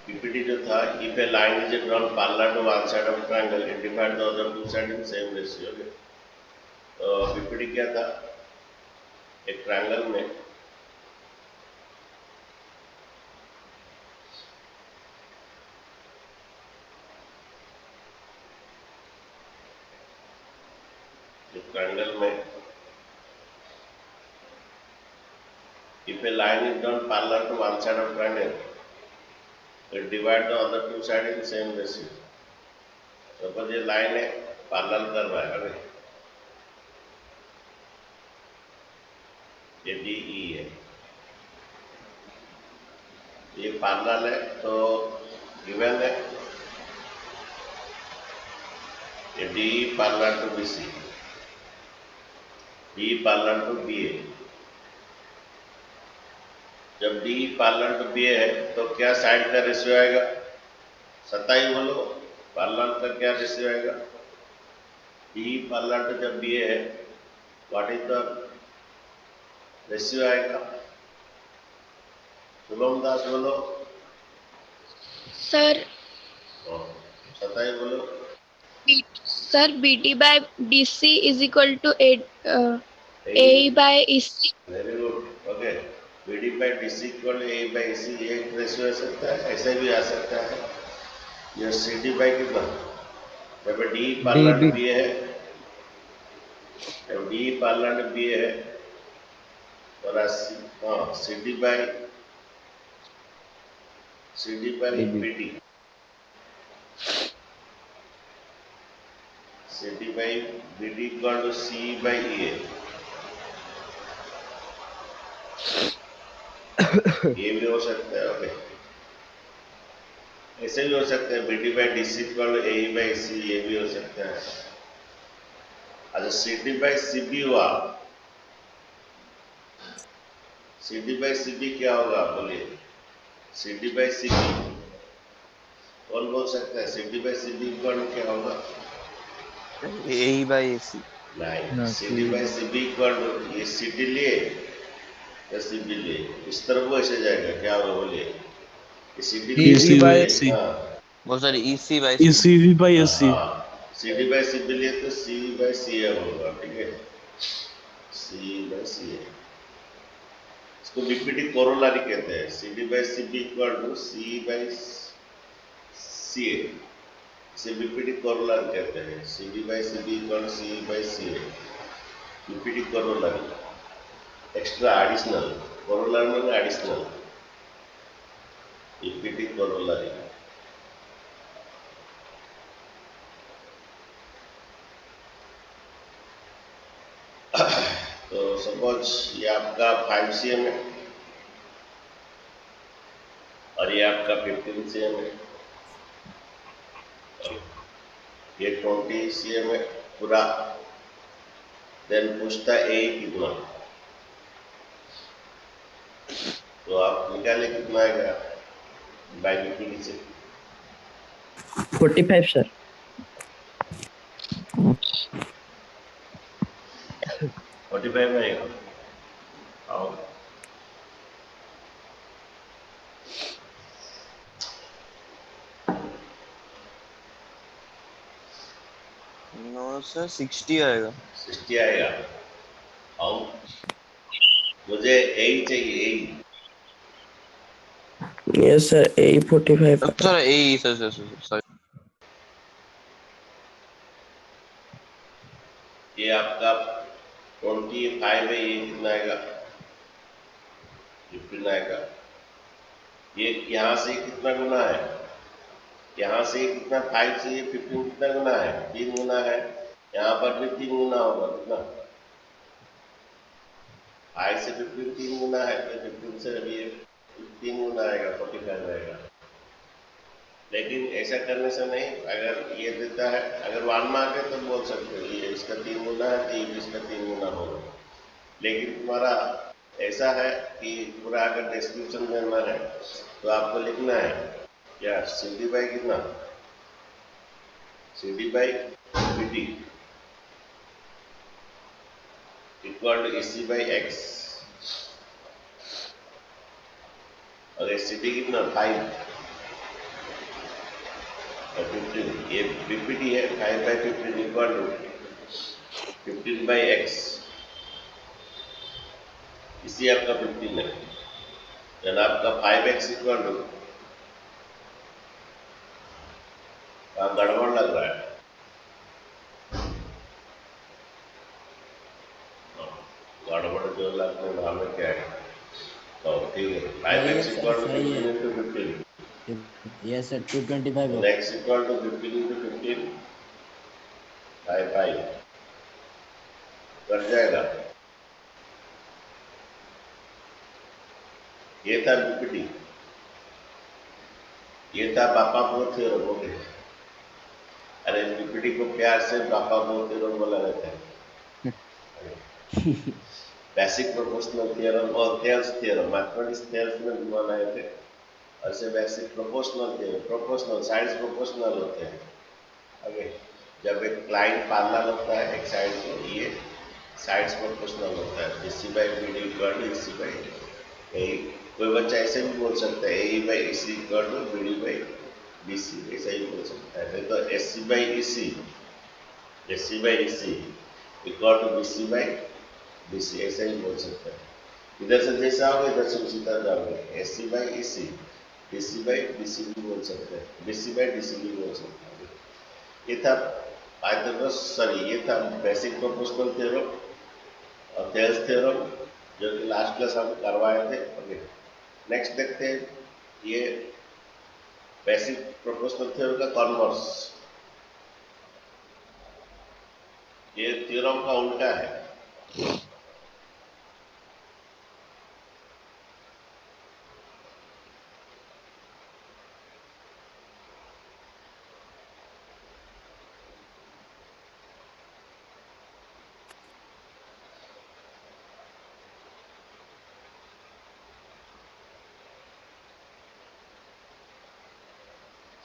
PPT जो था, if a line is drawn parallel to one side of triangle, it divides the other two sides in same ratio. Okay? तो PPT क्या था, एक triangle में if a line is drawn parallel to one side of triangle, it divide the other two sides in same ratio. Suppose ये line है, parallel कर रहा है, अरे ये डी ई है, ये पैरेलल है, तो गिवन है ये D parallel to B C, D parallel to B A. जब D parallel to B A है तो क्या साइड का रेशियो आएगा, 27 बोलो, पैरेलल का क्या रेशियो आएगा, डी पैरेलल टू जब बी ए है, व्हाट इज द रेशियो आएगा, शुभम दास बोलो सर। 27 बोलो sir BT by DC is equal to AE by EC। Very good, okay. BD by DC equal A by AC, ये ratio आ सकता है, ऐसे भी आ सकता है। ये CD by कितना, जब D पैरेलल बी है, जब D पैरेलल बी है और CD by BD, CD by BD equal to C by EA, ये भी हो सकता है, ओके। ऐसे भी हो सकता है, BD by DC equal to AE by AC, ये भी हो सकता है। अच्छा CD by CB हुआ, CD by CB क्या होगा बोलिए, CD by CB कौन बोल सकता है, CD by CB इक्वल क्या होगा, AE by AC। नहीं, CD by CB इक्वल ये CD लिए या CB लिए, इस तरफ वो ऐसे जाएगा, क्या होगा बोलिए, EC by AC, बहुत सारी EC by ECV by AC, CD by CB लिए तो CB by CA होगा, ठीक है, C by CA, इसको बीपीटी कोरोलरी कहते हैं। CD by CB equal to C by CA, इसे बीपीटी कोरोलरी कहते हैं। CD by CB equal to C by CA, BPT corollary, extra additional, corollary मतलब एडिशनल, बीपीटी कोरोलरी। तो suppose ये आपका 5 cm है और ये आपका 15 cm है, ये 20 cm है पूरा, देन पूछता है ए कितना, तो आप निकाले कितना आएगा बाई बीपीटी से, 45 सर। 45 आएगा, आओ नो सर 60 आएगा, 60 आएगा, आओ मुझे ए चाहिए, A yes sir, A45 sir AE sir ये आपका 25 है, ये कितना आएगा, 15 आएगा, ये यहाँ से कितना गुना है, यहाँ से कितना 5 से ये 15 कितना गुना है, 3 गुना है, यहाँ पर भी 3 गुना होगा, कितना 5 से 15 3 गुना है, तो 15 से अभी 3 गुना आएगा, 45 आएगा। लेकिन ऐसा करने से नहीं, अगर ये देता है, अगर 1 मार्क है तो बोल सकते हो ये इसका 3 गुना है तो ये इसका 3 गुना होगा, लेकिन तुम्हारा ऐसा है कि पूरा अगर डिस्क्रिप्शन देना है तो आपको लिखना है क्या, CD बाई कितना, CD by BD equal to AC by X, और CD कितना 5, और 15 ये बीपीटी है 5/15 इक्वल टू 15/x इसी आपका 15 है देन आपका 5x इक्वल टू गड़बड़ लग रहा है गड़बड़ जो लगने वाला में क्या है तो ठीक है 5x equal to 15 into 15 Yes, sir. 225. and x equal to 15 into 15 by 5 cut जाएगा ये था बीपीटी ये था पापागो थ्योरम ओके अरे बीपीटी को प्यार से पापागो थ्योरम बोला जाता है बेसिक प्रोपोर्शनल थ्योरम और थेल्स थ्योरम मैथमेटिक्स थेल्स में भी बनाए थे ऐसे basic proportional theorem proportional sides proportional होते हैं ओके जब एक लाइन पैरेलल होता है एक साइड को ये साइड्स प्रोपोर्शनल होता है BC by BD equal to AC by AE कोई बच्चा ऐसे भी बोल सकता है AE by AC equal to BD by BC ऐसा ही बोल सकता है नहीं तो AC by EC equal to BC by BC ऐसा ही बोल सकता है इधर से जैसा आओगे इधर से उसी तरह जाओगे AC by EC DC by BC भी बोल सकते हैं BC by DC भी बोल सकते हैं ये था ये था बेसिक प्रोपोर्शनल थ्योरम और थेल्स थ्योरम जो कि लास्ट क्लास हम करवाए थे ओके नेक्स्ट देखते हैं ये बेसिक प्रोपोर्शनल थ्योरम का कॉन्वर्स ये थ्योरम का उल्टा है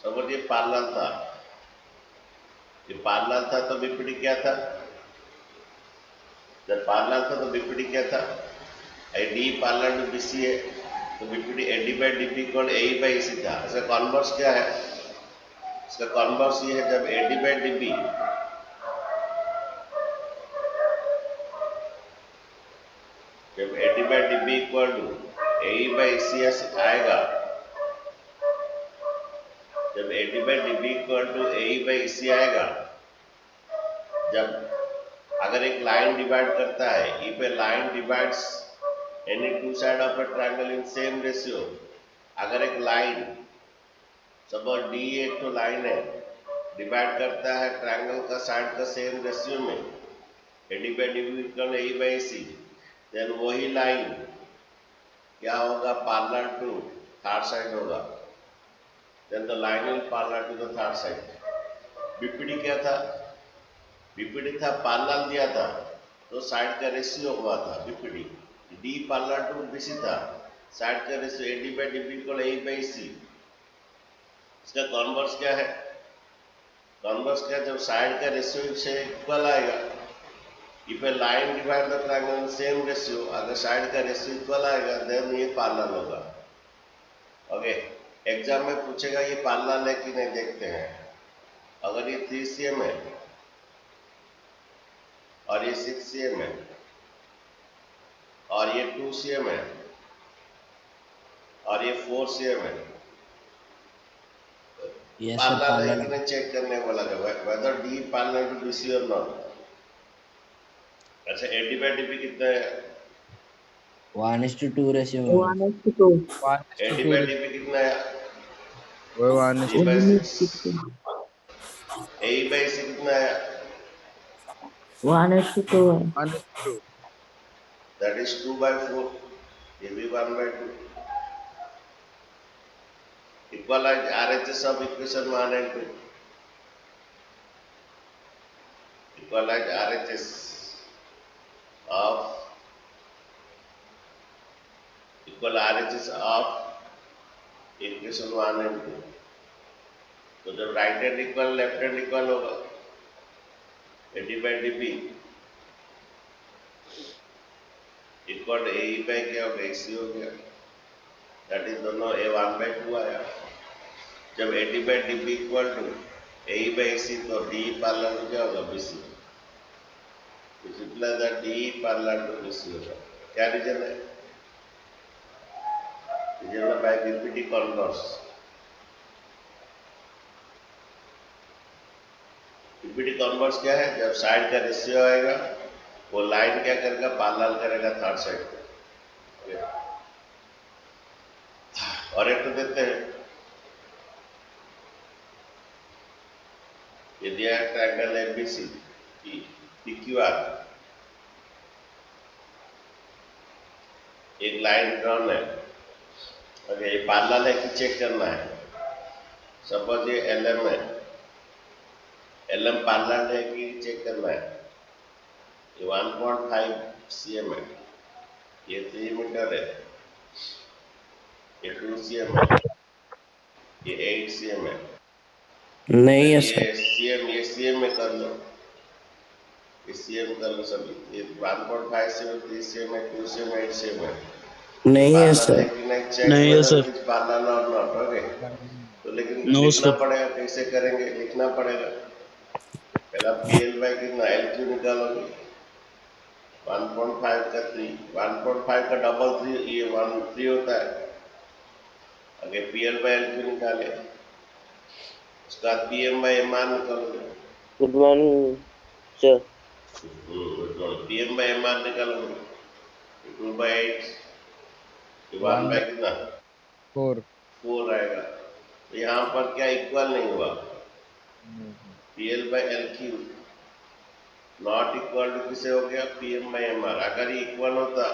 समझिए पैरेलल था ये पैरेलल था तो बीपीटी क्या था जब पैरेलल था तो बीपीटी क्या था AD पैरेलल टू BC है तो BPT AD by DB equal AE by EC था इसका कॉन्वर्स क्या है इसका कॉन्वर्स ये है जब AD by DB जब AD by DB equal to AE by EC आएगा जब AD by DB equal to AE by EC आएगा जब अगर एक लाइन डिवाइड करता है if a line divides any two side of a triangle in same ratio अगर एक लाइन सपोज D एक तो लाइन है डिवाइड करता है ट्रायंगल का साइड का सेम रेशियो में AD by DB equal AE by EC then वही लाइन क्या होगा पैरेलल टू थर्ड साइड होगा then the line will parallel to the third side BPT क्या था बीपीटी था पैरेलल दिया था तो साइड का रेशियो हुआ था BPT D parallel to BC था साइड का ratio AD by DB equal AE by EC इसका कॉन्वर्स क्या है कॉन्वर्स क्या जब साइड का रेशियो से इक्वल आएगा if a line divide the triangle in same ratio अगर साइड का रेशियो इक्वल आएगा then ये पैरेलल होगा ओके एग्जाम में पूछेगा ये पैरेलल है कि नहीं देखते हैं अगर ये 3 cm है और ये 6 cm है और ये 2 cm है और ये 4 cm है पैरेलल है कि नहीं चेक करने वाला है whether D parallel to BC और नॉट अच्छा AD by DB कितना है 1:2 रेशियो 1:2. AD by DB कितना है 1:2. AE by EC कितना है 1:2. that is 2/4 ये भी 1/2 equalize RHS of equation 1 and 2 equalize RHS of equal RHS of equation 1 and 2 तो जब right hand equal left hand equal होगा AD by DB equal AE by क्या होगा AC हो गया दैट इज दोनों A 1/2 आया जब AD by DB equal to A by C तो डी पैरेलल टू क्या होगा BC, which implies that D parallel to BC होगा। क्या रीजन है? रीजन है by BPT converse. BPT converse क्या है? जब साइड का रेशियो आएगा वो लाइन क्या करेगा? पैरेलल करेगा थर्ड साइड को। और एक तो देते हैं, ये दिया है ट्रायंगल एबीसी पीक्यूआर, एक लाइन ड्रॉन है, अगर ये पैरेलल है कि चेक करना है। सपोज ये एलएम है, एलएम पैरेलल है कि चेक करना है। ये 1.5 cm है, ये 3 मीटर है, ये 2 cm है, ये 8 cm है। नहीं है ये सर, cm, ये cm में कर लो, ये cm कर लो सभी। ये 1.5 cm, 3 cm है, 2 cm, 8 cm है। नहीं है पैरेलल सर, है कि नहीं चेक नहीं है whether sir. it is parallel or not, okay. तो लेकिन नो लिखना सर। पड़ेगा, कैसे करेंगे? लिखना पड़ेगा। पहला PL बाई कितना L3 निकालोगे, 1.5 का 3, 1.5 का डबल 3, ये 1 3 होता है। आगे PL बाई L3 निकाले, उसका बाद PM बाई MR निकालोगे। Good morning sir. PM by MR निकालोगे, 2 बाई 8, 1 बाई कितना 4 आएगा। तो यहाँ पर क्या इक्वल नहीं हुआ? PL by LQ not equal to किसे हो गया? PM by MR। अगर ये इक्वल होता,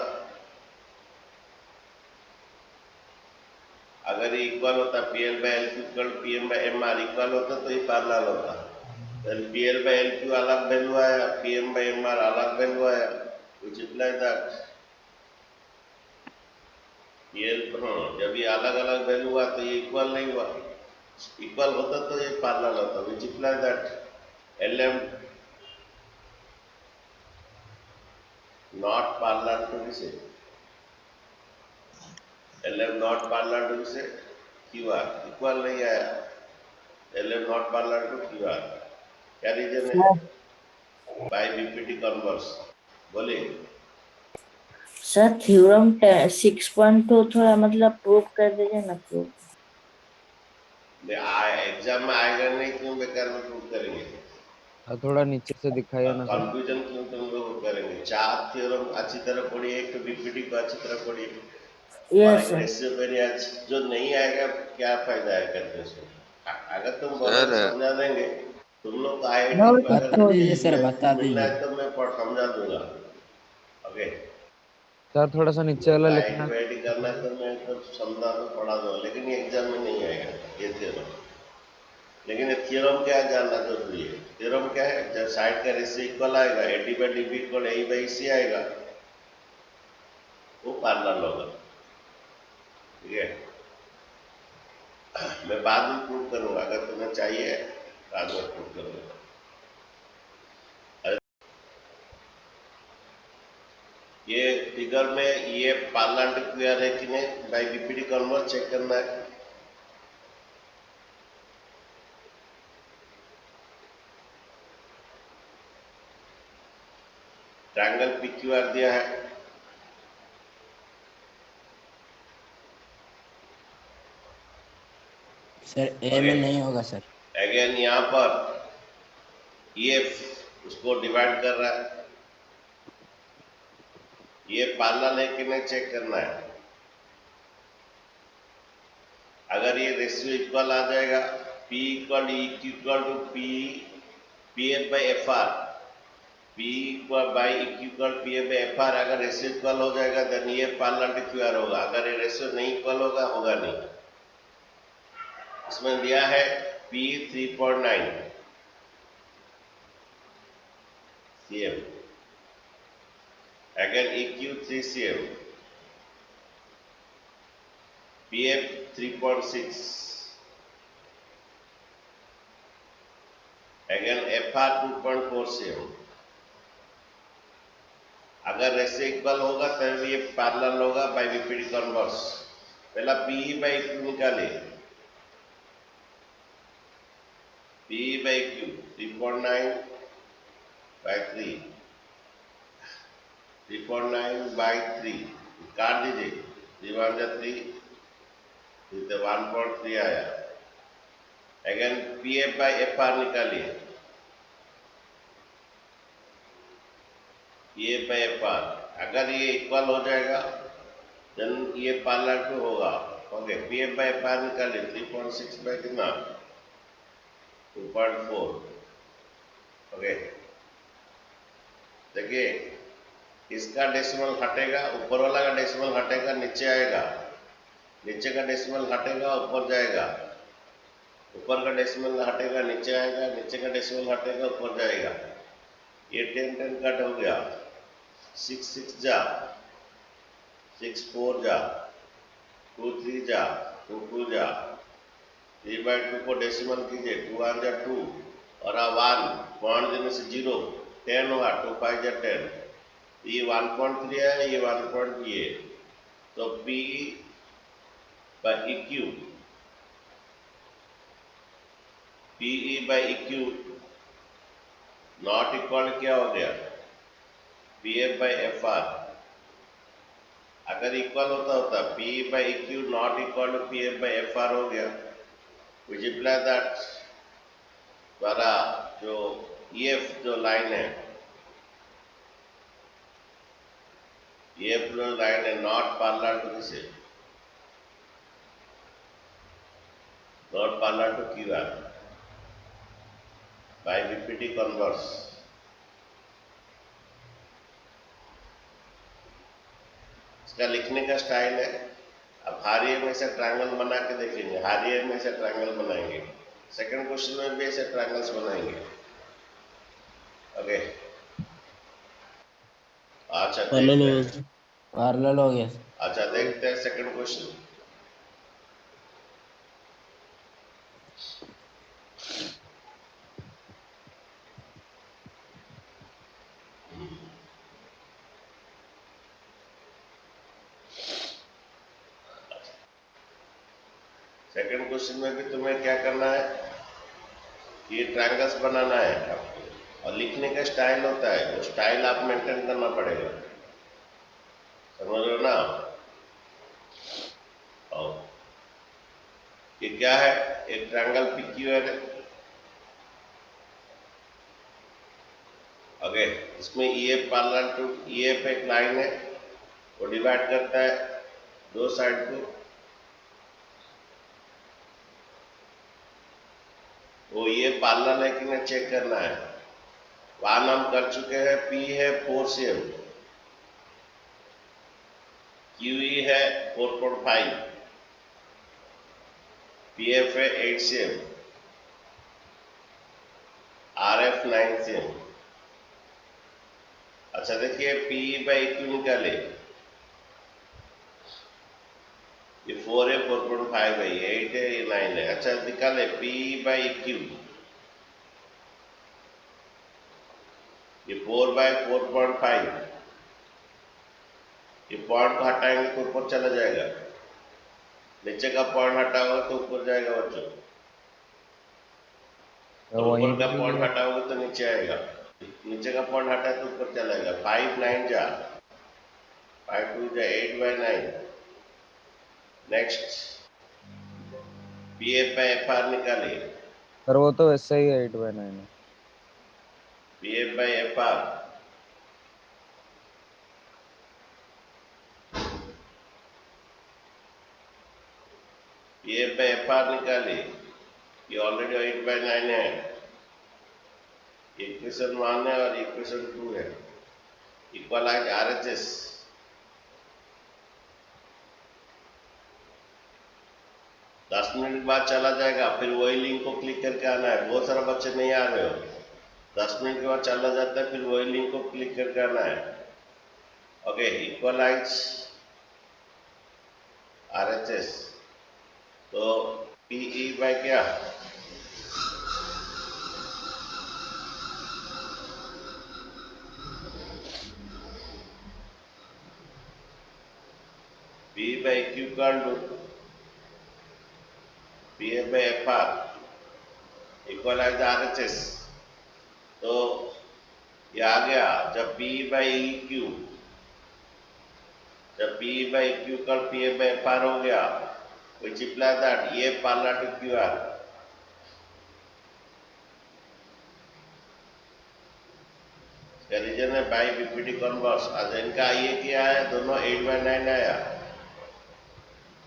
अगर ये इक्वल होता, PL by LQ equal PM by MR equal होता तो ये पैरेलल होता। then PL बाई LQ अलग वैल्यू आया, PM बाई MR अलग वैल्यू आया, which implies that PL, जब ये अलग अलग वैल्यू हुआ तो ये इक्वल नहीं हुआ। इक्वल होता तो ये पैरेलल होता, which implies that LM not parallel to किसे? LM not parallel to किसे? QR इक्वल नहीं आया, LM not parallel to QR। क्या रीजन है? By BPT converse. बोलिए। सर थ्योरम 6.2 थोड़ा मतलब प्रूव कर दीजिए ना प्रूव। एग्जाम में आएगा नहीं, क्यों बेकार में प्रूव करेंगे? थोड़ा नीचे से दिखाइए ना सर। कंफ्यूजन क्यों तुम लोग करेंगे? 4 थ्योरम अच्छी तरह पढ़िए, एक तो बीपीटी को अच्छी तरह पढ़िए, और यस एक सर। रेशियो वेरिएंस जो नहीं आएगा क्या फायदा है करने से? अगर तुम सर बहुत समझा देंगे, तुम लोग को नो आईआईटी में बता दीजिए सर, बता मिलना दीजिए। है तो मैं समझा दूंगा। ओके, सर थोड़ा सा नीचे वाला लिखना। आईआईटी करना है तो मैं तो समझा दूं, पढ़ा दूंगा, लेकिन ये एग्जाम में नहीं आएगा ये थ्योरम। लेकिन ये थ्योरम क्या है जानना जरूरी है। थ्योरम क्या है? जब साइड का रेशियो इक्वल आएगा, AD by DB equal AE by EC आएगा, वो पैरेलल होगा। ठीक है, मैं बाद में प्रूव करूंगा, अगर तुम्हें चाहिए बाद में प्रूव करूंगा। ये फिगर में ये पैरेलल टू क्यूआर है कि नहीं, बाय बीपीटी कन्वर्ट चेक करना है। ट्रायंगल PQR दिया है, सर ए में नहीं होगा सर। अगेन यहाँ पर ये उसको डिवाइड कर रहा है, ये पैरेलल है कि नहीं चेक करना है। अगर ये रेशियो इक्वल आ जाएगा, P equal equal to PF by FR, P equal by equal PF by FR, अगर रेशियो इक्वल हो जाएगा देन ये पैरेलल टू क्यूआर होगा। अगर ये रेशियो नहीं इक्वल होगा, होगा नहीं। इसमें दिया है P 3.9 cm, again EQ 3 cm, PF 3.6, again FR 2.4 cm। अगर रेशियो इक्वल होगा तब ये पैरेलल होगा बाय बीपीटी कन्वर्स। पहला PE बाई EQ निकालिए, P by Q 3.9 by 3 3.9 by 3 काट दीजिए 3 1 जा 3 तो 1.3 आया। अगेन PF by FR निकालिए PF by FR अगर ये इक्वल हो जाएगा देन ये पैरेलल टू होगा। ओके PF by FR निकालिए 3.6 by कितना 2.4। ओके देखिए इसका डेसिमल हटेगा ऊपर वाला का डेसिमल हटेगा नीचे आएगा नीचे का डेसिमल हटेगा ऊपर जाएगा ऊपर का डेसिमल हटेगा नीचे आएगा नीचे का डेसिमल हटेगा ऊपर जाएगा। ये 10 10 कट हो गया 6 6 जा 6 4 जा 2 3 जा 2 2 जा 3 by 2 को डेसिमल कीजिए 2 1 जा 2 और 1 पॉइंट देने से 0 10 हुआ 2 5 जा 10 ये 1.3 है ये 1.3 है तो P by EQ PE by EQ not equal क्या हो गया PF by FR अगर इक्वल होता PE by EQ not equal to PF by FR हो गया which implies that द्वारा जो EF जो लाइन है EF जो लाइन है not parallel to this not parallel to QR by VPT converse इसका लिखने का स्टाइल है। अब हारिए में से ट्रायंगल बना के देखेंगे हारिए में से ट्रायंगल बनाएंगे सेकंड क्वेश्चन में भी ऐसे ट्रायंगल्स बनाएंगे। ओके अच्छा पैरेलल हो गया सर। अच्छा देखते हैं सेकंड क्वेश्चन। सेकंड क्वेश्चन में भी तुम्हें क्या करना है ये ट्रायंगल्स बनाना है आपको और लिखने का स्टाइल होता है वो स्टाइल आप मेंटेन करना पड़ेगा समझ लो ना। और ये क्या है एक ट्रायंगल PQR है। ओके इसमें EF पैरेलल टू EF एक लाइन है वो डिवाइड करता है दो साइड को वो ये पैरेलल है कि नहीं चेक करना है। वन हम कर चुके हैं P है 4 cm QE है 4.5 PF है 8 cm RF 9 cm। अच्छा देखिए PE by EQ निकाले ये 4 है 4.5 है ये 8 है ये 9 है। अच्छा निकाले PE by EQ ये 4 by 4.5 ये पॉइंट को हटाएंगे तो ऊपर चला जाएगा नीचे का पॉइंट हटाओगे तो ऊपर जाएगा बच्चों और ऊपर का पॉइंट हटाओगे तो नीचे आएगा नीचे का पॉइंट हटाए तो ऊपर चला जाएगा 5 9 जा 5 2 जा 8 by 9। Next PF by FR निकालिए सर वो तो वैसे ही 8 by 9 है। PF by FR PF by FR निकालिए ये ऑलरेडी 8 by 9 है इक्वेशन 1 है और इक्वेशन 2 है इक्वलाइज RHS 10 मिनट बाद चला जाएगा फिर वही लिंक को क्लिक करके आना है। बहुत सारा बच्चे नहीं आ रहे हो 10 मिनट के बाद चला जाता है फिर वही लिंक को क्लिक करके आना है। ओके इक्वलाइज RHS तो PE by क्या PE by Q can't do PF by FR equalise RHS, तो ये आ गया जब P by EQ, जब P by EQ कल PA by FR हो गया, which implies that ये parallel to QR, रीजन है बाई बीपीटी कन्वर्स। आज इनका ये क्या है, दोनों 8/9 आया,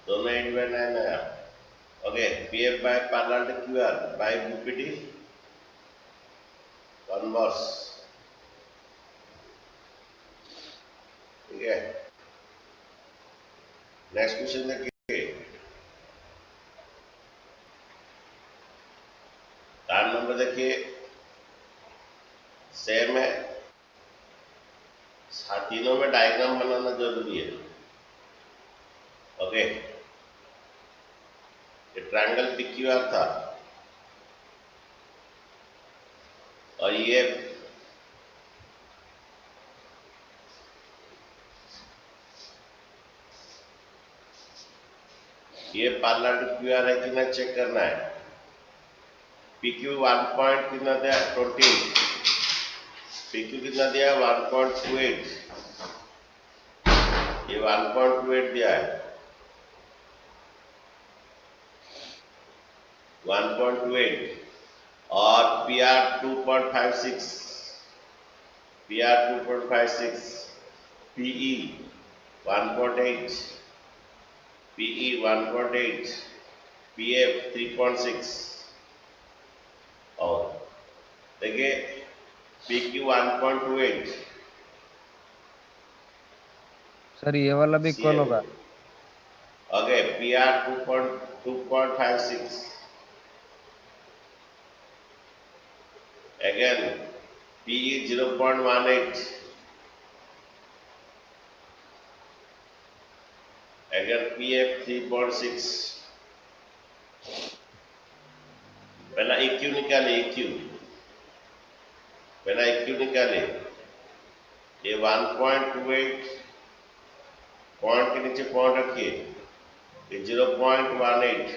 दोनों 8/9 आया। Okay, PF by parallel to QR by BPT converse, ठीक है। नेक्स्ट क्वेश्चन देखिए, कार्ड नंबर देखिए, सेम है, तीनों में डायग्राम बनाना जरूरी है। ओके, ये ट्रायंगल पीक्यूआर था और ये पैरेलल टू क्यूआर है कि ना चेक करना है। पीक्यू 1 पॉइंट कितना दिया, 20, पीक्यू कितना दिया, 1.28, ये 1.28 दिया है, 1.28, और PR 2.56, PR 2.56, PE 1.8, PE 1.8, PF 3.6, और देखिए PQ 1.28, सर ये वाला भी इक्वल होगा। Okay, PR 2.56, again PE 0.18, again PF 3.6। पहला EQ निकाले, EQ पहला EQ निकाले, ये 1.28 पॉइंट के नीचे पॉइंट रखिए, ये 0.18,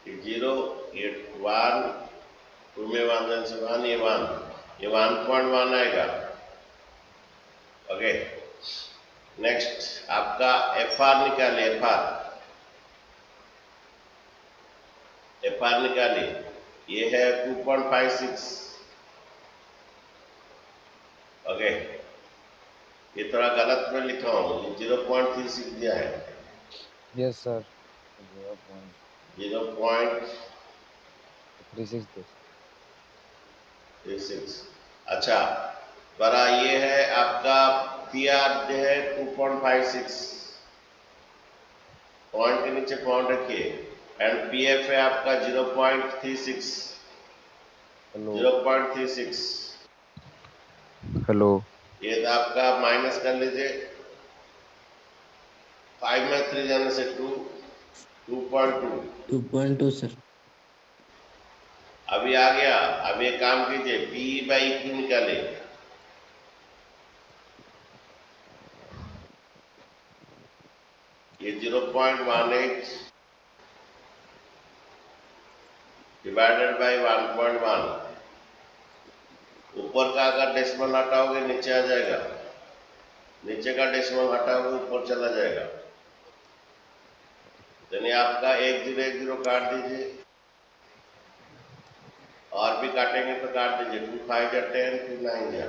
ये 0, ये 1, 2 में 1 से 1, ये 1, ये 1.1 आएगा। ओके, नेक्स्ट आपका FR निकाले, FR निकाले, ये है 2.56। ओके, ये थोड़ा गलत में लिखा हूँ, ये 0.36 दिया है, यस सर, 0.36। अच्छा, बड़ा ये है आपका PR जो है 2.56, पॉइंट के नीचे पॉइंट रखिए, एंड PF है आपका 0.36, 0.36। हेलो, ये तो आपका माइनस कर लीजिए, 5 में 3 जाने से 2, 2.2, 2.2 सर। अभी आ गया। अब ये काम कीजिए, PE by EQ निकाले, ये 0.18 डिवाइडेड बाय 1.1, ऊपर का अगर डेसिमल हटाओगे नीचे आ जाएगा, नीचे का डेसिमल हटाओगे ऊपर चला जाएगा। यानी आपका 1 0 1 0 काट दीजिए, और भी काटेंगे तो काट दीजिए, 2 5 या 10, 2 9 या,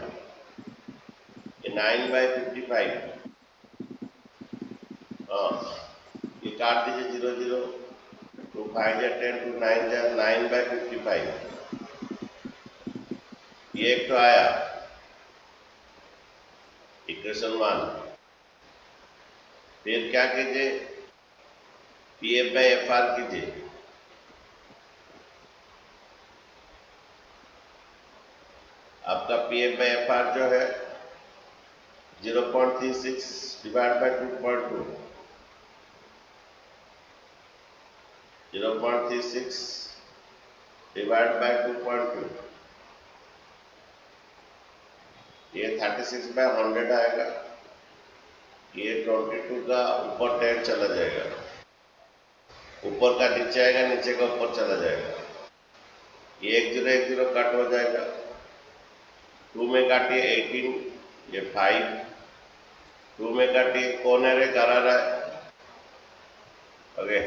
ये 9/55, ये काट दीजिए 0 0, 2 5 या 10, 2 9 या, 9/55, ये एक तो आया इक्वेशन 1। फिर क्या कीजिए, PF by FR कीजिए, आपका PF by FR जो है 0.36 डिवाइड बाय 2.2, 0.36 डिवाइड बाय 2.2, ये 36/100 आएगा, ये 22 का ऊपर 10 चला जाएगा, ऊपर का नीचे आएगा, नीचे का ऊपर चला जाएगा। ये 1 0 कट हो जाएगा, 2 में काटिए 18, ये 5, 2 में काटिए कौन है रे करा रहा है, ओके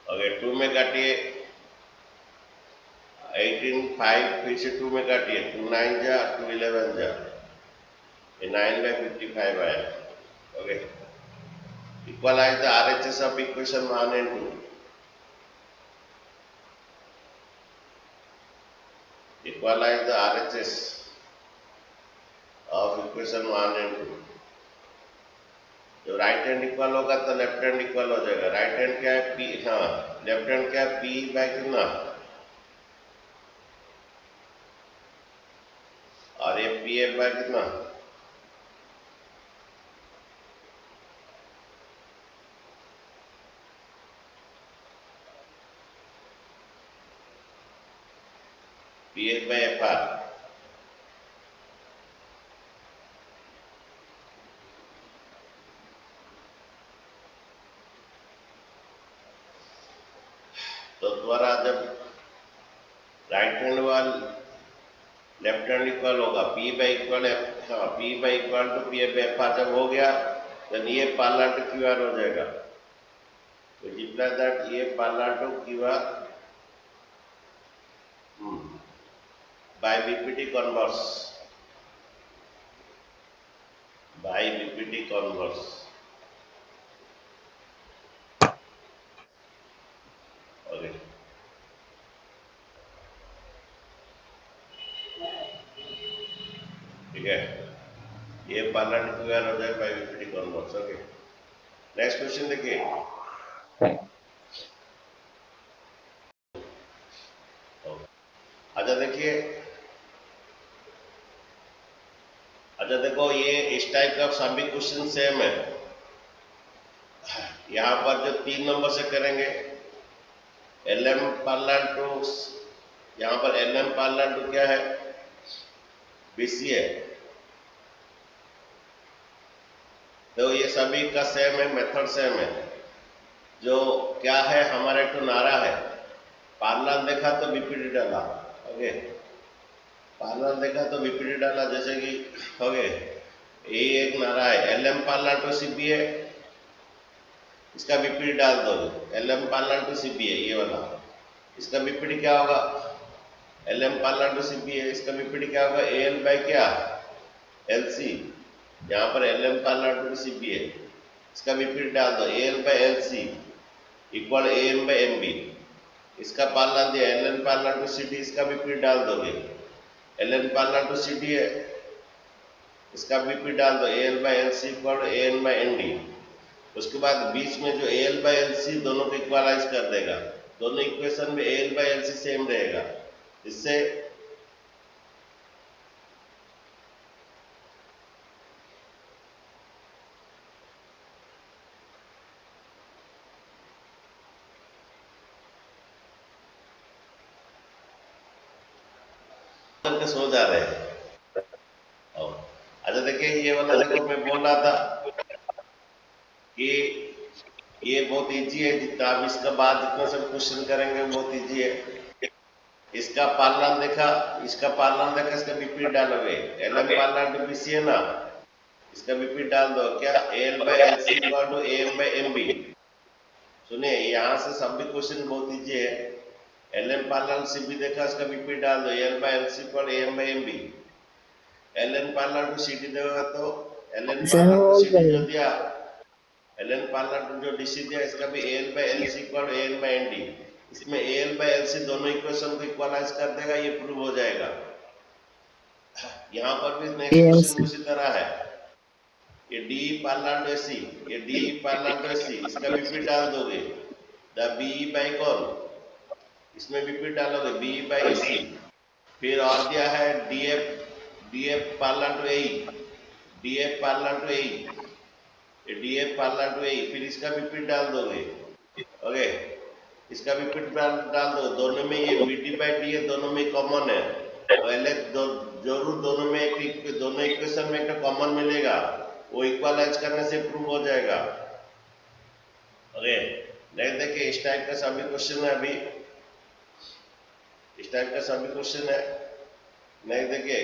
ओके 2 में काटिए 18, 5, फिर से 2 में काटिए, 2 9 जा 2 11 जा, ये 9/55 आया, okay equalise the RHS of equation 1 and 2, equalise the RHS of equation 1 and 2, जब राइट हैंड इक्वल होगा तो लेफ्ट हैंड इक्वल हो जाएगा, राइट हैंड क्या है P, हाँ लेफ्ट हैंड क्या है P बाय कितना, और ये PF बाय कितना, PF बाय FR, तो द्वारा जब राइट हैंड वाल लेफ्ट हैंड इक्वल होगा P बाय इक्वल हाँ P by equal to PF by FR जब हो गया तो ये पैरेलल टू QR हो जाएगा, तो जितना दैट ये parallel to QR by BPT converse, by BPT converse, okay ठीक है, ये पैरेलल टू QR हो जाए by BPT converse, okay next question देखिए, अच्छा देखिए, अच्छा देखो ये इस टाइप का सभी क्वेश्चन सेम है, यहाँ पर जो 3 नंबर से करेंगे LM पैरेलल टू, यहाँ पर LM पैरेलल टू क्या है BC है, तो ये सभी का सेम है, मेथड सेम है, जो क्या है हमारे तो नारा है, पैरेलल देखा तो BPT डाला, ओके पैरेलल देखा तो BPT डाला, जैसे कि ओके ये एक नारा है LM पैरेलल टू CB है, इसका BPT डाल दो, LM पैरेलल टू CB है ये वाला, इसका BPT क्या होगा, LM पैरेलल टू CB है, इसका BPT क्या होगा AL बाय क्या LC, यहाँ पर LM पैरेलल टू CB है, इसका BPT डाल दो AL by LC equal AM by MB, इसका पैरेलल दिया LN पैरेलल टू CD, इसका BPT डाल दोगे, LN पैरेलल टू CD है, इसका BPT डाल दो AL by LC equal AN by ND, उसके बाद बीच में जो AL बाय LC दोनों को इक्वलाइज कर देगा, दोनों इक्वेशन में AL बाय LC सेम रहेगा, इससे सो जा रहे हैं, अच्छा देखिए ये वाला देखो मैं बोल रहा था कि ये बहुत इजी है, जितना आप इसका बाद जितना सब क्वेश्चन करेंगे बहुत इजी है, इसका पैरेलल देखा, इसका पैरेलल देखा, इसका BPT डालोगे, LM पैरेलल टू BC है ना, इसका BPT डाल दो क्या AL by LC equal to AM by MB, सुनिए यहाँ से सभी क्वेश्चन बहुत इजी है, LM पैरेलल CB देखा, इसका BPT डाल दो AL by LC equal AM by MB, LN parallel to CD देगा तो LN पैरेलल टू CD जो दिया, LN पैरेलल टू जो DC दिया, इसका भी AL by LC equal AN by ND, इसमें AL बाय LC दोनों इक्वेशन को इक्वलाइज कर देगा, ये प्रूव हो जाएगा, यहाँ पर भी नेक्स्ट क्वेश्चन उसी तरह है, ये D पैरेलल टू AC, ये D पैरेलल टू AC, इसका BPT डाल दोगे, द BE बाय कौन, इसमें BPT डालोगे BE बाय AC, फिर और दिया है DF parallel to AE, DF parallel to AE, ये DF पैरेलल टू AE, फिर इसका BPT डाल दोगे, ओके इसका BPT डाल दो, दोनों में ये BT बाय D है, दोनों में कॉमन है, पहले जरूर दोनों में दोनों इक्वेशन में एक कॉमन मिलेगा, वो इक्वलाइज करने से प्रूव हो जाएगा, ओके नहीं देखिए इस टाइप का सभी क्वेश्चन है, अभी इस टाइप का सभी क्वेश्चन है। नहीं देखिए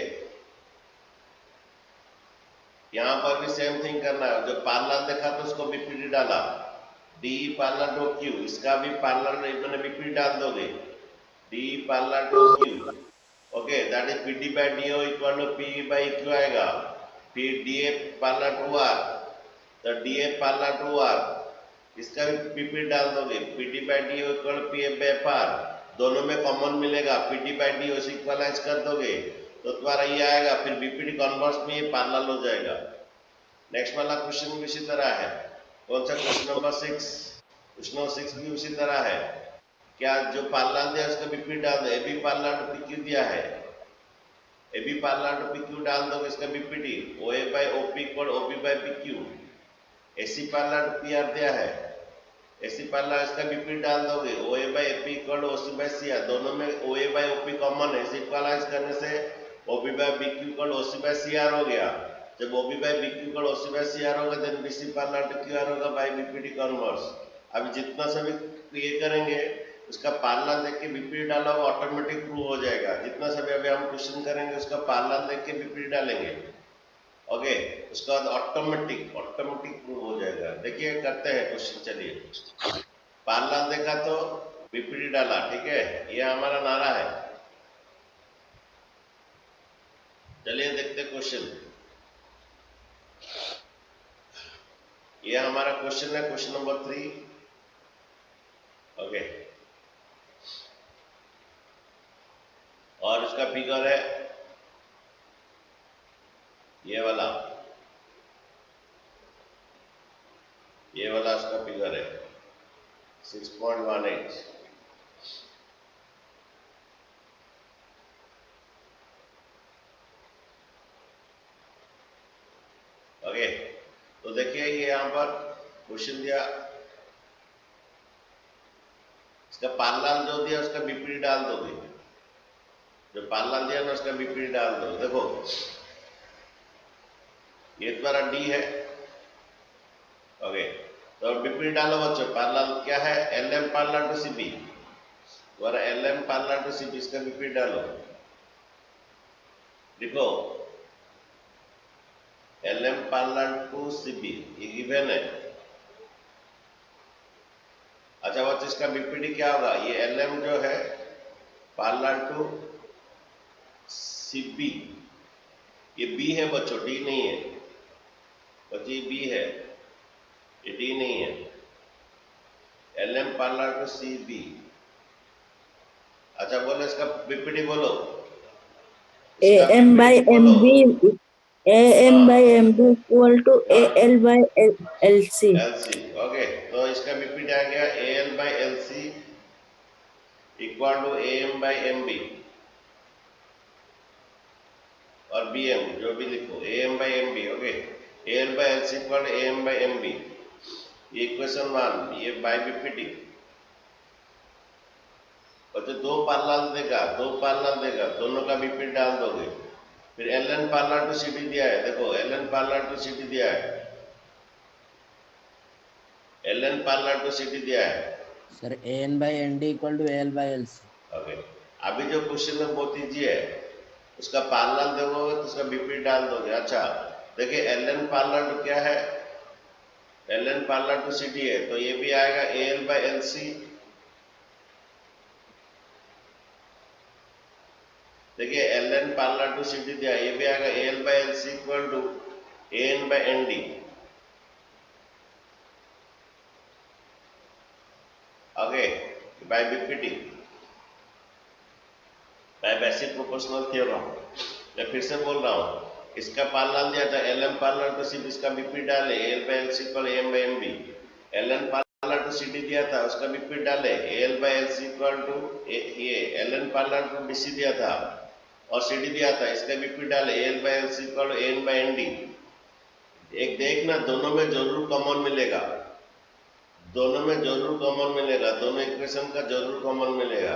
यहाँ पर भी सेम थिंग करना है, जो पार्लर देखा तो उसको बीपीडी डाला, डी पार्लर टू क्यू, इसका भी पार्लर मैंने बीपीडी डाल दोगे, D parallel to Q, okay that is PD by DO equal to P by Q आएगा, फिर डीए पार्लर टू आर, तो डीए पार्लर टू आर, इसका भी बीपीडी डाल दोगे, PD by DO equal to P by par, दोनों में common मिलेगा, पीडी बाय डीओ से इक्वलाइज कर दोगे तो तुम्हारा ये आएगा, फिर बीपीडी कन्वर्स में ये पैरेलल हो जाएगा। नेक्स्ट वाला क्वेश्चन भी उसी तरह है। कौन सा क्वेश्चन नंबर 6? क्वेश्चन नंबर 6 भी उसी तरह है। क्या जो पैरेलल दिया उसका बीपीडी डाल दो, एबी पैरेलल टू पीक्यू दिया है, एबी पैरेलल टू पीक्यू डाल दो, इसका BPD OA by OP equal OB by PQ, AC parallel to PR दिया है, एसी पैरेलल इसका बीपीडी डाल दोगे, OA by AP equal OC by CR, दोनों में ओए बाय ओपी कॉमन है, इसे इक्वलाइज करने से OB by BQ equal OC by CR हो गया। जब OB by BQ equal OC by CR होगा then BC parallel to QR होगा बाय बीपीडी कन्वर्स। अब जितना सभी ये करेंगे उसका पैरेलल देख के बीपीडी डाला वो ऑटोमेटिक प्रूव हो जाएगा। जितना सभी अभी हम क्वेश्चन करेंगे उसका पैरेलल देख के बीपीडी डालेंगे, ओके उसका बाद ऑटोमेटिक प्रूव हो जाएगा। देखिए करते हैं क्वेश्चन, चलिए पैरेलल देखा तो बीपीडी डाला, ठीक है ये हमारा नारा है। चलिए देखते क्वेश्चन, ये हमारा क्वेश्चन है क्वेश्चन नंबर 3, ओके और इसका फिगर है ये वाला इसका फिगर है 6.18। ओके तो देखिए ये यहाँ पर क्वेश्चन दिया, इसका पैरेलल जो दिया उसका बीपीडी डाल दोगे, जो पैरेलल दिया ना उसका बीपीडी डाल दो। देखो ये तुम्हारा डी है, ओके तो बीपीडी डालो बच्चों। पैरेलल क्या है, एलएम पैरेलल टू सीबी, तुम्हारा एलएम पैरेलल टू सीबी, इसका बीपीडी डालो। देखो एलएम पैरेलल टू सीबी ये गिवन है। अच्छा बच्चों इसका बीपीडी क्या होगा, ये एलएम जो है पैरेलल टू सीबी, ये बी है बच्चों, डी नहीं है बच्चों, ये बी है, ये डी नहीं है। एलएम पैरेलल टू सीबी, अच्छा बोलो इसका बीपीडी बोलो, AM by MB, AM by MB equal to AL by LC. LC, okay तो इसका बीपीडी आ गया AL by LC equal to AM by MB और BM जो भी लिखो, AM by MB, okay AL by LC equal to AM by MB, ये equation 1, ये बाय बीपीडी। और जो दो पैरेलल देगा दोनों का बीपीडी डाल दोगे, फिर LN पैरेलल टू CD दिया है, देखो LN पैरेलल टू CD दिया है, LN पैरेलल टू CD दिया है sir AN by ND equal to AL by LC। Okay अभी जो क्वेश्चन है बहुत इजी है, उसका पैरेलल देखोगे तो उसका बीपीडी डाल दोगे। अच्छा देखिए LN पैरेलल टू क्या है, LN पैरेलल टू CD है तो ये भी आएगा AL by LC। देखिए LN पैरेलल टू CD दिया, ये भी आएगा AL by LC equal to AN by ND, okay by BPD, by basic proportional theorem. मैं फिर से बोल रहा हूँ, इसका पैरेलल दिया था LM पैरेलल टू CD, इसका बीपीडी डाले AL by LC equal AM by MB। LN parallel to CD दिया था उसका बीपीडी डाले AL by LC equal to ये LN पैरेलल टू BC दिया था और CD दिया था, इसका बीपीडी डाले AL by LC equal to AN by ND। एक देखना दोनों में जरूर कॉमन मिलेगा, दोनों में जरूर कॉमन मिलेगा, दोनों इक्वेशन का जरूर कॉमन मिलेगा।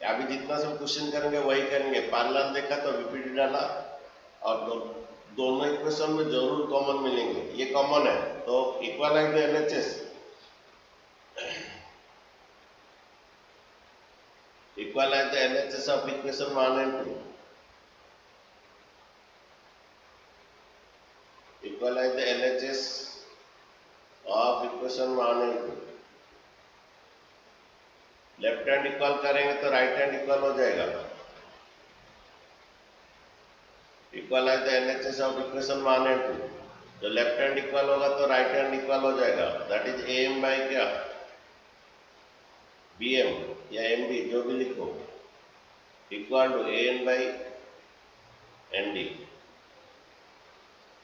अभी जितना सब क्वेश्चन करेंगे वही करेंगे, पैरेलल देखा तो बीपीडी डाला और दोनों इक्वेशन में जरूर कॉमन मिलेंगे, ये कॉमन है तो equalise the LHS, equalise the LHS of equation 1 and 2, equalise the LHS of equation 1 and 2। Left hand equal करेंगे तो राइट हैंड इक्वल हो जाएगा। Equalise the LHS of equation 1 and 2, तो लेफ्ट हैंड इक्वल होगा तो right hand equal हो जाएगा, that is M by क्या, bm या md जो भी लिखो, equal to an by nd।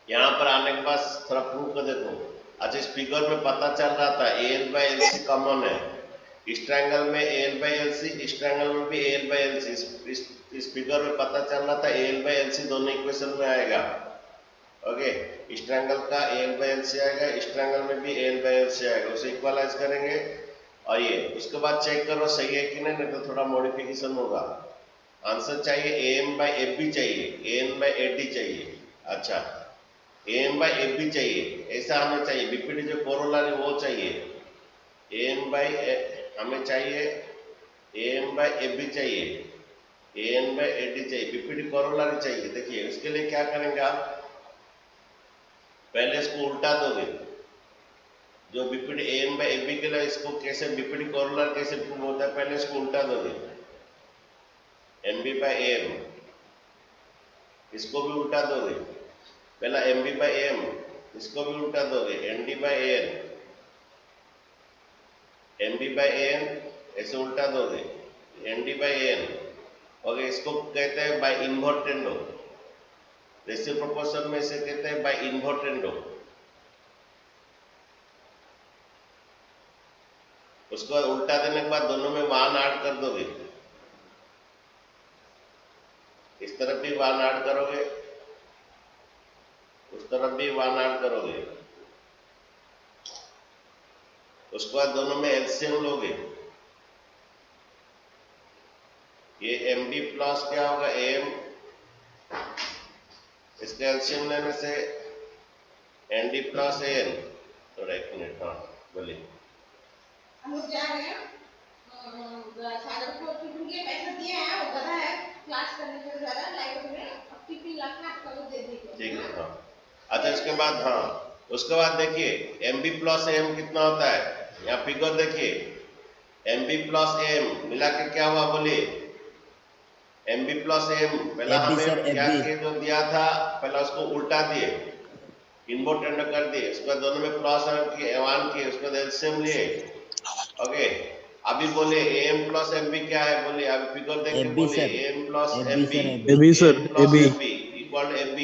यहां पर आने के बाद थोड़ा प्रूव कर देखो। अच्छा, इस फिगर में पता चल रहा था al बाई lc कॉमन है, इस ट्रायंगल में al बाई lc, इस ट्रायंगल में भी al बाई lc, इस फिगर में पता चल रहा था al बाई lc दोनों इक्वेशन में आएगा। ओके, इस ट्रायंगल का al बाई lc आएगा, इस ट्रायंगल में भी al बाई lc आएगा, उसे इक्वलाइज करेंगे और ये उसके बाद चेक करो सही है कि नहीं तो थोड़ा मॉडिफिकेशन होगा। आंसर चाहिए am बाई ab चाहिए, an बाई ad चाहिए। अच्छा, am बाई ab चाहिए, ऐसा हमें चाहिए, बीपीडी जो कोरोलरी वो चाहिए, am बाई हमें चाहिए, am बाई ab चाहिए, an बाई ad चाहिए, बीपीडी कोरोलरी चाहिए। देखिए उसके लिए क्या करेंगे आप, पहले इसको उल्टा दोगे, जो बीपीडी am बाई ab के लिए इसको कैसे बीपीडी कोरोलर कैसे प्रूव होता है, पहले इसको उल्टा दोगे, mb बाई am, इसको भी उल्टा दोगे, पहला mb बाई am, इसको भी उल्टा दोगे, nd by an, mb by an ऐसे उल्टा दोगे, nd बाई an, और इसको कहते हैं बाई इन्वर्टेंडो, रेशियो प्रोपोर्शन में इसे कहते हैं बाई इन्वर्टेंडो। उसको उल्टा देने के बाद दोनों में 1 ऐड कर दोगे, इस तरफ भी 1 ऐड करोगे, उस तरफ भी 1 ऐड करोगे, उसके बाद दोनों में एलसीएम लोगे, ये md प्लस क्या होगा am, इसका एलसीएम लेने से nd प्लस an, थोड़ा एक मिनट, हाँ बोलिए। हम लोग जा रहे हैं सागर को टिफिन के पैसे दिए हैं, वो गधा है क्लास करने के लिए जा रहा है लाइब्रेरी में, अब टिफिन रखना आपका वो दे दीजिए। ठीक है, हाँ। अच्छा, इसके बाद हाँ, उसके बाद देखिए mb प्लस am कितना होता है, यहाँ फिगर देखिए, mb प्लस am मिला के क्या हुआ बोलिए, mb प्लस am, पहला हमें क्या किए जो दिया था, पहला उसको उल्टा दिए, इन्वर्टेंडो कर दिए, उसके बाद दोनों में प्लस 1 किए, उसके बाद एलसीएम लिए। ओके, अभी बोले am प्लस mb क्या है बोलिए, अभी फिगर देख के बोलिए, am plus mb, ab sir, ab equal to mb,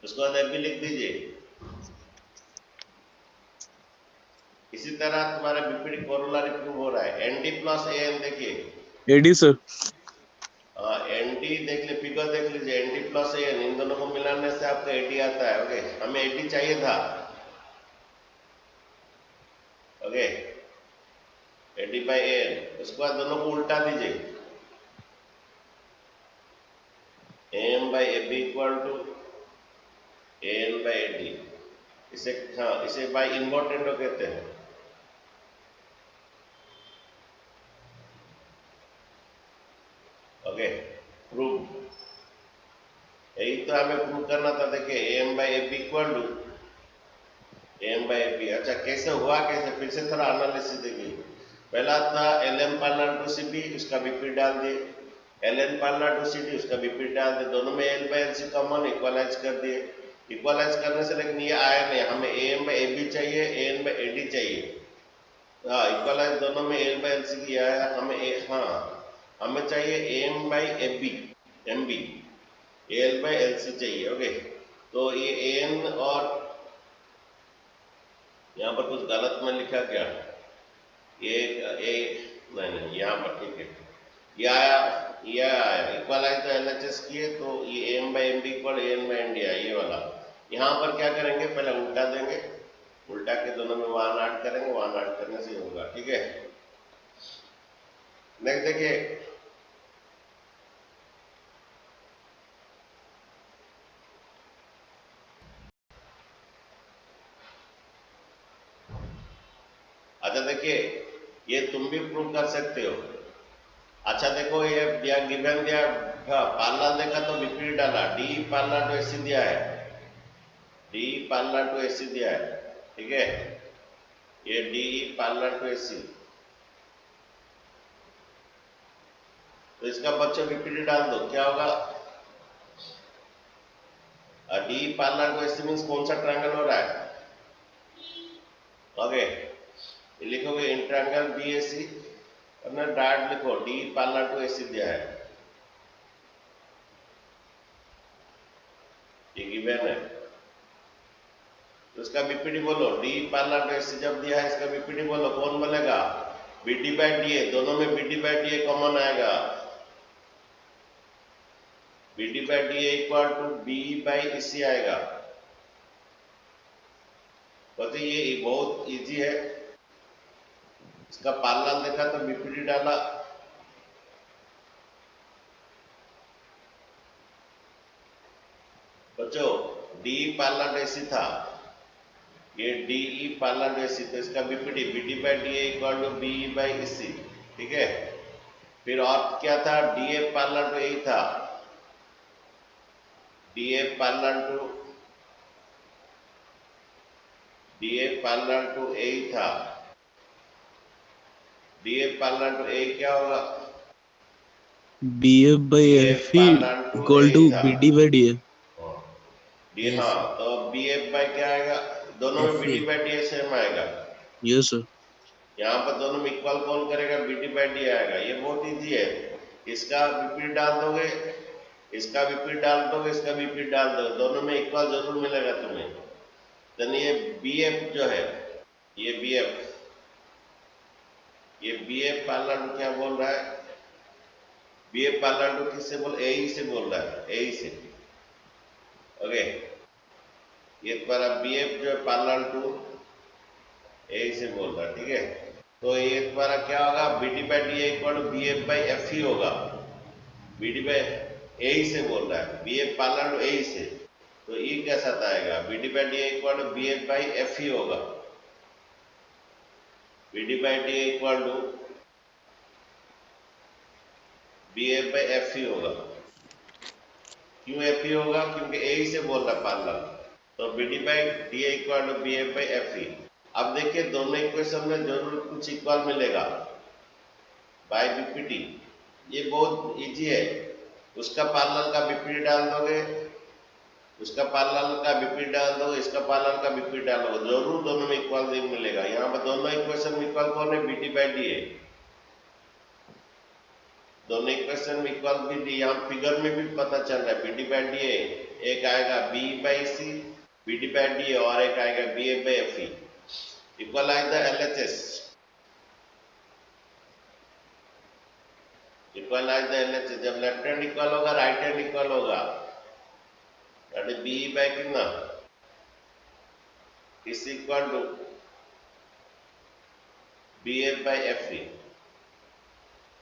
उसके बाद mb लिख दीजिए। इसी तरह तुम्हारा बीपीडी कोरोलरी प्रूव हो रहा है, nd प्लस an देखिए, ad सर, nd देख ले, फिगर देख लीजिए, nd प्लस an, इन दोनों को मिलाने से आपका ad आता है। ओके, हमें ad चाहिए था, ओके, ad बाई an, उसके बाद दोनों को उल्टा दीजिए, am by ab equal to an by ad, इसे हाँ इसे बाई इन्वर्टेंडो कहते हैं। ओके, प्रूव, यही तो हमें प्रूव करना था। देखिए am by ab equal to am by ab। अच्छा, कैसे हुआ, कैसे, फिर से थोड़ा एनालिसिस देखिए। पहला था ln पैरेलल टू cp, उसका बीपी डाल दिए, ln पैरेलल टू cd, उसका बीपी डाल दिए, दोनों में l by lc common, equalise कर दिए। इक्वलाइज करने से लेकिन ये आया नहीं, हमें am बाई ab चाहिए, an बाई ad चाहिए। हाँ, इक्वलाइज दोनों में l बाई lc किया है, हमें हाँ हमें चाहिए am by ab, mb, l by lc चाहिए। ओके, तो ये an और यहाँ पर कुछ गलत में लिखा क्या, ये नहीं यहाँ पर ठीक है, ये आया इक्वलाइज तो एलएचएस किए तो ये m by mb equal an by nd आया, ये वाला। यहाँ पर क्या करेंगे, पहले उल्टा देंगे, उल्टा के दोनों में 1 ऐड करेंगे, 1 ऐड करने से होगा। ठीक है, नेक्स्ट देखिए, अच्छा देखिए, ये तुम भी प्रूव कर सकते हो। अच्छा देखो, ये दिया गिवन दिया, पार्लर देखा तो विपरीत डाला, डी पार्लर टू एसी दिया है, डी पार्लर टू एसी दिया है, ठीक है, ये डी पार्लर टू एसी, तो इसका बच्चों विपरीत डाल दो, क्या होगा? D parallel to AC means कौन सा ट्रायंगल हो रहा है? ओके, लिखोगे इन ट्रायंगल बी ए सी, और ना डायरेक्ट लिखो डी पार्लर टू एसी दिया है, ये गिवन है, तो इसका बीपीडी बोलो, डी पार्लर टू एसी जब दिया है, इसका बीपीडी बोलो, कौन बोलेगा? बीडी बाय डी ए, दोनों में BD by D A common आएगा, BD by D A equal to B by EC आएगा। तो ये बहुत इजी है, इसका पार्लर देखा तो बीपीडी डाला, बच्चों डी पार्लर एसी था, ये डी ई पार्लर एसी, तो इसका BPD BD by D A equal to B by EC, ठीक है। फिर और क्या था? D A parallel to A था, D A parallel to A था, D A parallel to A क्या होगा? B F by F E equal to B D by D A. D, हाँ, तो बी एफ बाई क्या आएगा? दोनों में B D by D A same आएगा। Yes sir. यहाँ पर दोनों में इक्वल कौन करेगा? बी डी बाई डी आएगा। ये बहुत इजी है, इसका विपरीत डाल दोगे, इसका विपरीत डाल दोगे, इसका विपरीत डाल दोगे, दोनों में इक्वल जरूर मिलेगा तुम्हें। तो ये बी एफ जो है, ये बी एफ, ये बी एफ पार्लर टू क्या बोल रहा है? बी एफ पार्लर टू किससे बोल? ए ई से बोल रहा है, ए ई से, ओके। ये तुम्हारा बी एफ जो है पार्लर टू ए ई से बोल रहा है, ठीक है। तो ये तुम्हारा क्या होगा? B D by D equal to B F by F ही होगा, B D by A E से बोल रहा है, B F parallel to A E से, तो ई कैसा आएगा? B D by D equal to B F by F ही होगा, B D by D equal to B F by F ही होगा। क्यों एफ ही होगा? क्योंकि ए ही से बोल रहा है पार्लर, तो B D by D equal to B F by F ही। अब देखिए दोनों इक्वेशन में जरूर कुछ इक्वल मिलेगा बाय बीपीटी, ये बहुत इजी है। उसका पार्लर का बीपीटी डाल दोगे, उसका पार्लर का बीपीटी डाल दोगे, इसका पार्लर का बीपीटी डाल दोगे, जरूर दोनों में इक्वल मिलेगा। यहाँ पर दोनों इक्वेशन में इक्वल कौन है? B D by D A, दोनों इक्वेशन में इक्वल भी डी, यहाँ फिगर में भी पता चल रहा है B D by D A, एक आएगा B by C B D by D A, और एक आएगा B A by F E, equalise the LHS, equalise the LHS। जब लेफ्ट हैंड इक्वल होगा, राइट हैंड इक्वल होगा, दैट इज बी बाई कितना? Is equal to B F by F E,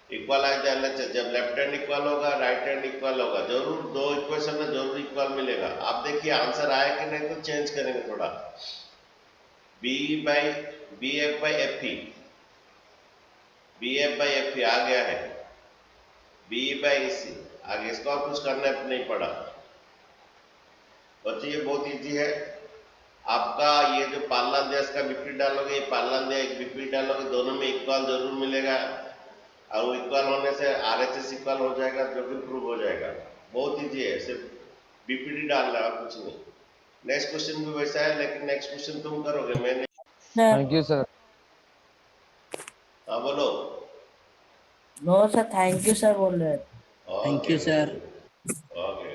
equalise the LHS। जब left hand equal होगा, right hand equal होगा, जरूर दो equation में जरूर इक्वल मिलेगा। आप देखिए आंसर आया कि नहीं, तो चेंज करेंगे थोड़ा, B by B F by F E, B F by F E आ गया है, बी बाई सी आगे, इसको और कुछ करना नहीं पड़ा बच्चे, ये बहुत इजी है। आपका ये जो पार्लर दिया, इसका विपरीत डालोगे, ये पार्लर दिया एक विपरीत डालोगे, दोनों में इक्वल जरूर मिलेगा, और वो इक्वल होने से RHS इक्वल हो जाएगा, जो भी प्रूव हो जाएगा। बहुत इजी है, सिर्फ बीपीडी डालना और कुछ नहीं। नेक्स्ट क्वेश्चन भी वैसा है, लेकिन नेक्स्ट क्वेश्चन तुम करोगे, मैं नहीं। Thank you sir. हाँ बोलो। No sir, thank you sir बोल रहे हैं। Thank you sir. ओके।